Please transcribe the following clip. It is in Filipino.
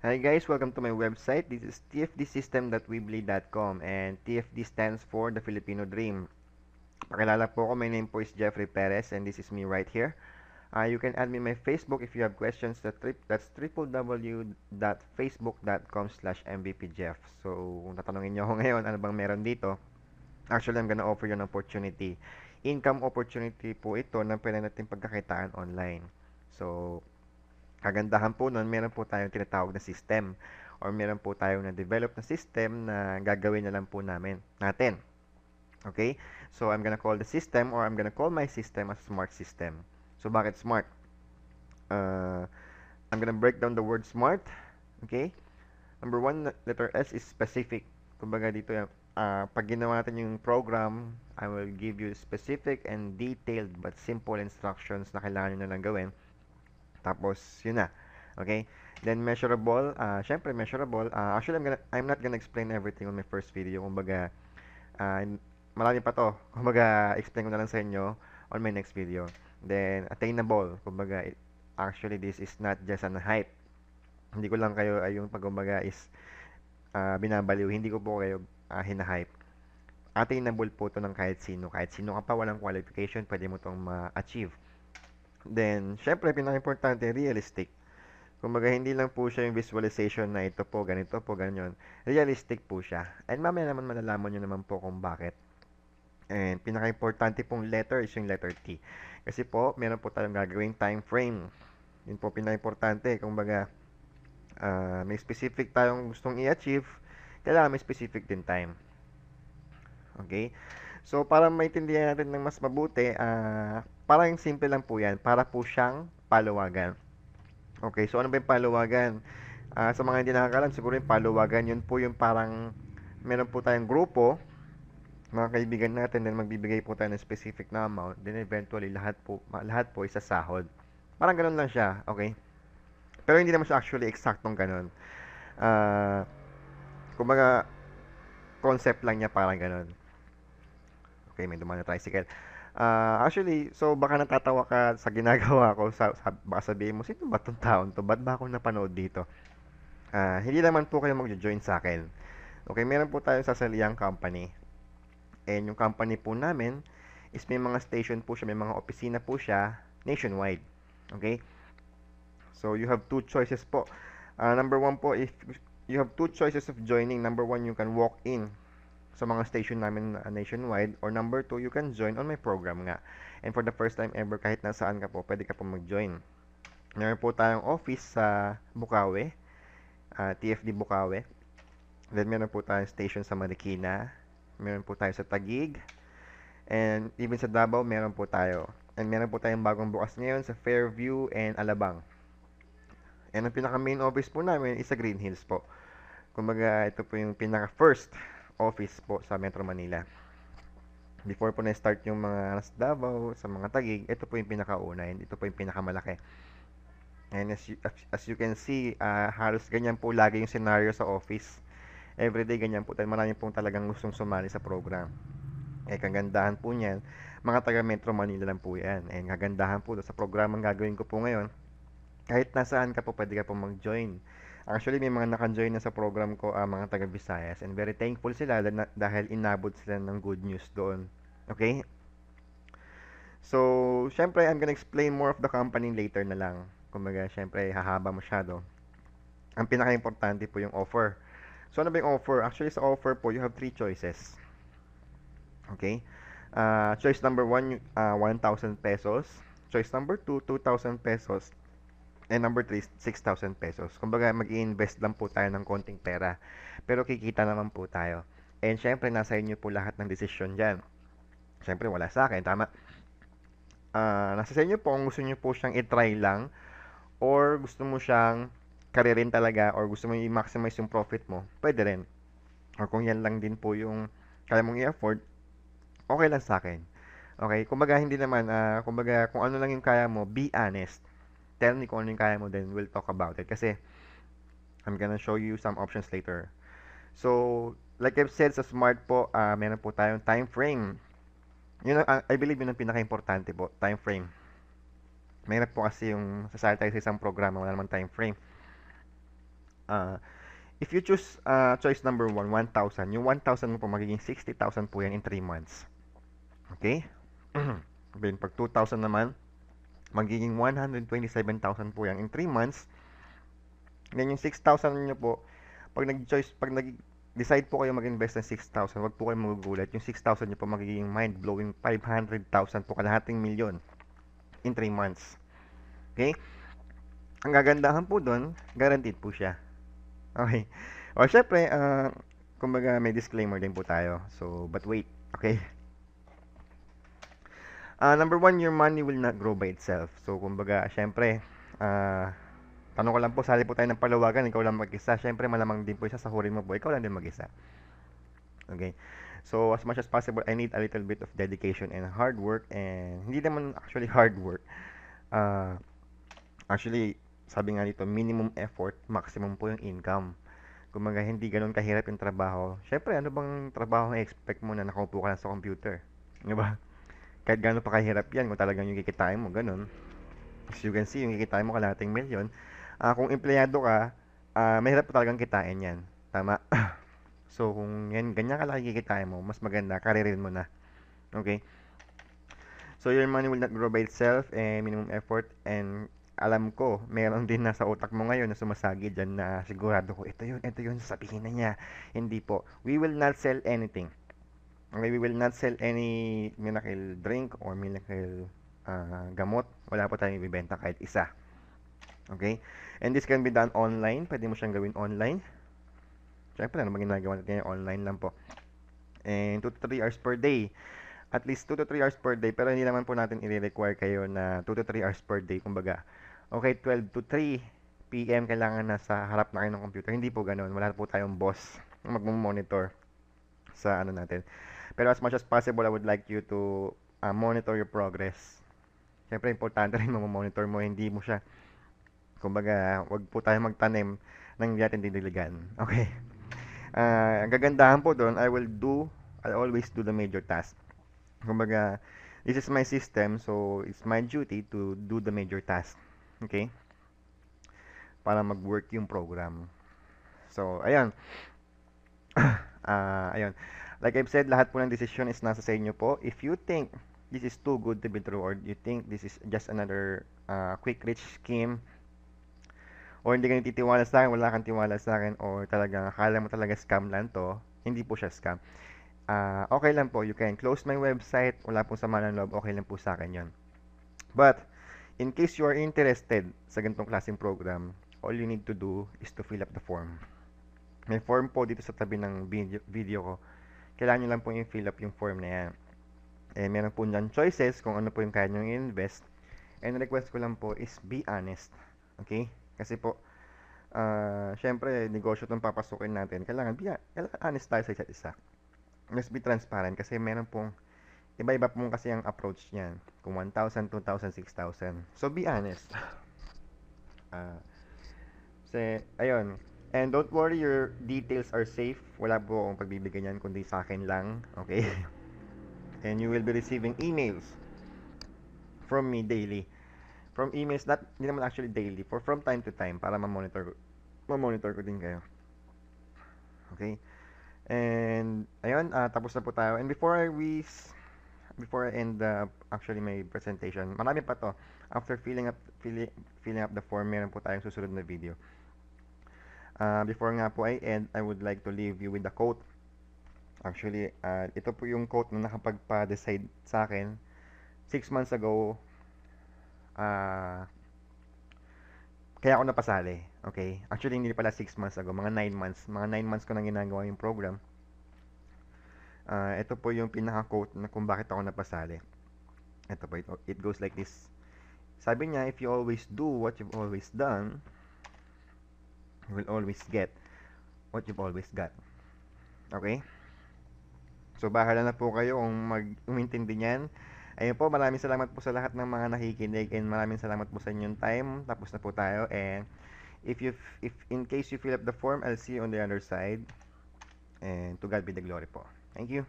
Hi guys, welcome to my website. This is tfdsystem.weebly.com and TFD stands for the Filipino Dream. Pakilala po ako, my name po is Jeffrey Perez and this is me right here. You can add me my Facebook if you have questions. That's www.facebook.com/mvpjeff. So, kung tatanungin niyo ako ngayon, ano bang meron dito? Actually, I'm gonna offer you an opportunity. Income opportunity po ito na pwede natin pagkakitaan online. So, kagandahan po nun, meron po tayong tinatawag na system or meron po tayong na-develop na system na gagawin na lang po natin. Okay? So, I'm gonna call the system or I'm gonna call my system as smart system. So, bakit smart? Uh, I'm gonna break down the word smart. Okay? Number one, letter S is specific. Kumbaga dito, pag ginawa natin yung program, I will give you specific and detailed but simple instructions na kailangan nyo na lang gawin. Tapos, yun na. Okay? Then, measurable. Syempre, measurable. Actually, I'm not gonna explain everything on my first video. Kumbaga, uh, marami pa to. Kumbaga, explain ko na lang sa inyo on my next video. Then, attainable. Kumbaga, actually, this is not just an hype. Hindi ko lang kayo, ay yung pagkumbaga is binabaliw. Hindi ko po kayo hinahype. Attainable po to ng kahit sino. Kahit sino ka pa, walang qualification, pwede mo tong ma-achieve. Then, syempre, pinaka-importante, realistic. Kumbaga, hindi lang po siya yung visualization na ito po, ganito po, ganyan. Realistic po siya. And mamaya naman malalaman nyo naman po kung bakit. And pinaka-importante pong letter is yung letter T. Kasi po, meron po tayong gagawing time frame. Yun po pinaka-importante. Kumbaga, may specific tayong gustong i-achieve, kailangan may specific din time. Okay? So, para maintindihan natin ng mas mabuti, parang simple lang po yan. Para po siyang paluwagan. Okay, so ano ba yung paluwagan? Sa mga hindi nakakalam, siguro yung paluwagan, yun po yung parang meron po tayong grupo, mga kaibigan natin, then magbibigay po tayo ng specific na amount, then eventually lahat po isasahod. Parang ganun lang siya, okay? Pero hindi naman siya actually eksaktong ganun. Ah, kumbaga, concept lang niya parang ganun. Okay, may dumaan na tricycle. Actually, so baka natatawa ka sa ginagawa ko, baka sabihin mo, sino ba tong taon to? Ba't ba ako napanood dito? Hindi naman po kayo mag-join sa akin. Okay, meron po tayong sasaliyang company. And yung company po namin is may mga station po siya, may mga opisina po siya nationwide. Okay? So, you have two choices po. Number one po, if you have two choices of joining. Number one, you can walk in sa mga station namin nationwide. Or number two, you can join on my program nga. And for the first time ever, kahit nasaan ka po, pwede ka po mag-join. Meron po tayong office sa Bukawi, TFD Bukawi. Then meron po tayong station sa Marikina. Meron po tayo sa Taguig. And even sa Davao, meron po tayo. And meron po tayong bagong bukas ngayon sa Fairview and Alabang. And ang pinaka main office po namin is sa Green Hills po. Kumbaga, ito po yung pinaka first office po sa Metro Manila. Before po na-start yung mga sa Davao, sa mga Taguig, ito po yung pinakauna and ito po yung pinakamalaki. And as you can see, halos ganyan po lagi yung scenario sa office. Everyday ganyan po. Marami pong talagang gustong sumali sa program. Kagandahan po niyan, mga taga Metro Manila lang po yan. And kagandahan po sa programang gagawin ko po ngayon, kahit nasaan ka po, pwede ka po mag-join. Actually, may mga naka-join na sa program ko, mga taga Visayas. And very thankful sila dahil inabot sila ng good news doon. Okay? So, syempre, I'm gonna explain more of the company later na lang. Kumbaga, syempre, hahaba masyado. Ang pinaka-importante po yung offer. So, ano ba yung offer? Actually, sa offer po, you have three choices. Okay? Choice number one, 1,000 pesos. Choice number two, 2,000 pesos. And number three, 6,000 pesos. Kumbaga, mag-i-invest lang po tayo ng konting pera. Pero kikita naman po tayo. And syempre, nasa inyo po lahat ng desisyon dyan. Syempre, wala sa akin, tama? Nasa sa inyo po kung gusto nyo po siyang i-try lang or gusto mo siyang karirin talaga or gusto mo i-maximize yung profit mo, pwede rin. Or kung yan lang din po yung kaya mong i-afford, okay lang sa akin. Okay? Kumbaga, hindi naman, kumbaga, kung ano lang yung kaya mo, be honest. Tell me kung ano yung kaya mo, then we'll talk about it. Kasi, I'm gonna show you some options later. So, like I've said, sa Smart po, meron po tayong time frame. Yun, I believe yun ang pinaka-importante po, time frame. Mahirap po kasi yung sasali tayo sa isang programa, wala naman time frame. Uh, if you choose choice number 1, 1,000, yung 1,000 mo po magiging 60,000 po yan in 3 months. Okay? Then pag 2,000 naman, magiging 127,000 po yan in 3 months. Then yung 6,000 nyo po, pag nag-decide po kayo mag-invest ng 6,000, wag po kayo magugulat. Yung 6,000 nyo po magiging mind-blowing 500,000 po, kalahating milyon in 3 months. Okay? Ang gagandahan po doon, guaranteed po siya. Okay. O, syempre, kumbaga may disclaimer din po tayo. So, but wait. Okay? Number 1, your money will not grow by itself. So, kumbaga, syempre, tanong ko lang po, sali po tayo ng palawagan, ikaw lang mag-isa. Syempre, malamang din po isa, sahurin mo po, ikaw lang din mag-isa. Okay? So, as much as possible, I need a little bit of dedication and hard work. And, hindi naman actually hard work. Actually, sabi nga dito, minimum effort, maximum po yung income. Kumbaga, hindi ganun kahirap yung trabaho. Syempre, ano bang trabaho na expect mo na nakaupo ka lang sa computer? Di ba? Kahit gano'n pa kahirap yan, kung talagang yung kikitain mo, ganun. As you can see, yung kikitain mo kalahating milyon. Kung empleyado ka, mahirap pa talagang kitain yan. Tama? So, kung yan, ganyan kalaki kikitain mo, mas maganda, karirin mo na. Okay? So, your money will not grow by itself, and minimum effort, and alam ko, meron din nasa utak mo ngayon na sumasagi dyan na sigurado ko, ito yun, sasabihin na niya. Hindi po. We will not sell anything. Okay, we will not sell any miracle drink or miracle gamot. Wala po tayong ibibenta kahit isa. Okay? And this can be done online. Pwede mo siyang gawin online. Siyempre, ano bang ginagawa natin? Online lang po. And 2 to 3 hours per day. At least 2 to 3 hours per day. Pero hindi naman po natin i-require kayo na 2 to 3 hours per day. Kumbaga, okay, 12 to 3 PM kailangan nasa harap na kayo ng computer. Hindi po ganoon. Wala po tayong boss na magmo-monitor sa ano natin. Pero as much as possible, I would like you to monitor your progress. Siyempre, importante rin monitor mo. Hindi mo siya, kumbaga, wag po tayo magtanim ng hindi natin didiligan. Okay. Ang gagandahan po doon, I always do the major task. Kumbaga, this is my system, so it's my duty to do the major task. Okay? Para mag-work yung program. So, ayan. Ayun. Like I've said, lahat po ng decision is nasa sa inyo po. If you think this is too good to be true, or you think this is just another quick rich scheme, or hindi ka nititiwala sa akin, wala kang tiwala sa akin, or talagang akala mo talaga scam lang to, hindi po siya scam. Okay lang po, you can close my website, wala pong sama ng loob, okay lang po sa akin yon. But, in case you are interested sa ganitong klaseng program, all you need to do is to fill up the form. May form po dito sa tabi ng video ko. Kailangan nyo lang po yung fill up yung form na yan. Meron po dyan choices kung ano po yung kaya nyo i-invest. And request ko lang po is be honest. Okay? Kasi po, syempre, negosyo itong papasukin natin. Kailangan honest tayo sa isa't isa. Let's be transparent kasi meron pong iba-iba pong kasi ang approach niyan. Kung 1,000, 2,000, 6,000. So, be honest. Ayun. And don't worry, your details are safe. Wala po akong pagbibigyan yan, kundi sa akin lang. Okay? And you will be receiving emails from me daily. From emails, hindi naman actually daily, from time to time, para ma-monitor ko din kayo. Okay? And, ayun, tapos na po tayo. And before I end actually my presentation, marami pa to. After filling up the form, meron po tayong susunod na video. Before nga po I end, I would like to leave you with a quote. Actually, ito po yung quote na nakapagpa-decide sa akin 6 months ago. Kaya ako napasali. Okay? Actually, hindi pala 6 months ago. Mga 9 months. Mga 9 months ko nang ginagawa yung program. Ito po yung pinaka-quote na kung bakit ako napasali. Ito po. It goes like this. Sabi niya, if you always do what you've always done, you will always get what you've always got. Okay? So, bahala na po kayo kung umintindi niyan. Ayun po, maraming salamat po sa lahat ng mga nakikinig, and maraming salamat po sa inyong time. Tapos na po tayo, and if in case you fill up the form, I'll see you on the other side. And to God be the glory po. Thank you.